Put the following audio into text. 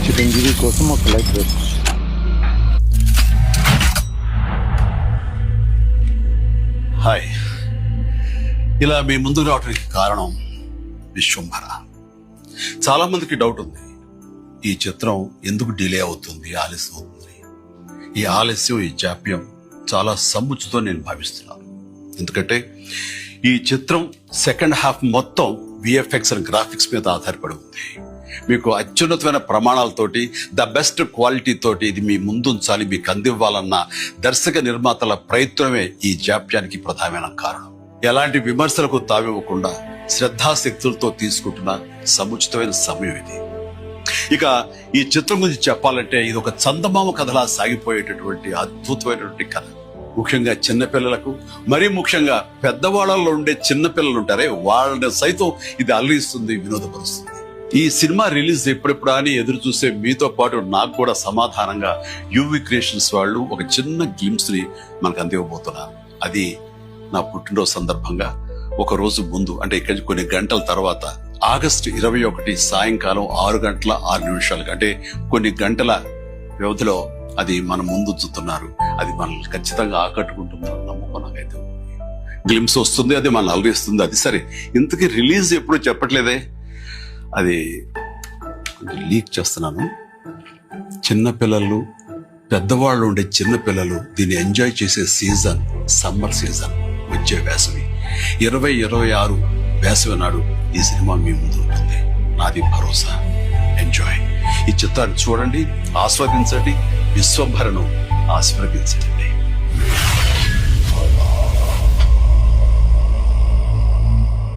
చిరంజీవి కోసం ఒక లైక్ వేసుకో. హాయ్, ఇలా మీ ముందుకు రావడానికి కారణం విశ్వంభర. చాలా మందికి డౌట్ ఉంది, ఈ చిత్రం ఎందుకు డిలే అవుతుంది, ఆలస్యం అవుతుంది. ఈ ఆలస్యం, ఈ జాప్యం చాలా సముచితం నేను భావిస్తున్నాను. ఎందుకంటే ఈ చిత్రం సెకండ్ హాఫ్ మొత్తం విఎఫ్ఎక్స్ అండ్ గ్రాఫిక్స్ మీద ఆధారపడి ఉంది. మీకు అత్యున్నతమైన ప్రమాణాలతోటి, ద బెస్ట్ క్వాలిటీ తోటి ఇది మీ ముందుంచాలి, మీకు అందివ్వాలన్న దర్శక నిర్మాతల ప్రయత్నమే ఈ జాప్యానికి ప్రధానమైన కారణం. ఎలాంటి విమర్శలకు తావివ్వకుండా శ్రద్ధాశక్తులతో తీసుకుంటున్న సముచితమైన సమయం ఇది. ఇక ఈ చిత్రం గురించి చెప్పాలంటే ఇది ఒక చందమామ కథలా సాగిపోయేటటువంటి అద్భుతమైనటువంటి కథ. ముఖ్యంగా చిన్నపిల్లలకు, మరీ ముఖ్యంగా పెద్దవాళ్ళలో ఉండే చిన్నపిల్లలు ఉంటారే, వాళ్ళని సైతం ఇది అలరిస్తుంది, వినోదపరుస్తుంది. ఈ సినిమా రిలీజ్ ఎప్పుడెప్పుడా అని ఎదురు చూసే మీతో పాటు నాకు కూడా సమాధానంగా యూవి క్రియేషన్స్ వాళ్ళు ఒక చిన్న గ్లిమ్స్ ని మనకు అందివ్వబోతున్నారు. అది నా పుట్టినరోజు సందర్భంగా ఒక రోజు ముందు, అంటే ఇక్కడ కొన్ని గంటల తర్వాత, ఆగస్టు 21 సాయంకాలం 6:06 అంటే కొన్ని గంటల వ్యవధిలో అది మన ముందు చూస్తున్నారు. అది మనల్ని ఖచ్చితంగా ఆకట్టుకుంటుందని నమ్మకం నాకైతే ఉంది. గ్లిమ్స్ వస్తుంది, అది మనల్ని అలరిస్తుంది. అది సరే, ఇంతకీ రిలీజ్ ఎప్పుడు చెప్పట్లేదే, అది లీక్ చేస్తున్నాను. చిన్నపిల్లలు, పెద్దవాళ్ళు ఉండే చిన్నపిల్లలు దీన్ని ఎంజాయ్ చేసే సీజన్ సమ్మర్ సీజన్, వచ్చే వేసవి 2026 వేసవి నాడు ఈ సినిమా మీ ముందు ఉంటుంది. నాది భరోసా. ఎంజాయ్. ఈ చిత్రాన్ని చూడండి, ఆస్వాదించండి, విశ్వంభరను ఆశీర్వదించండి.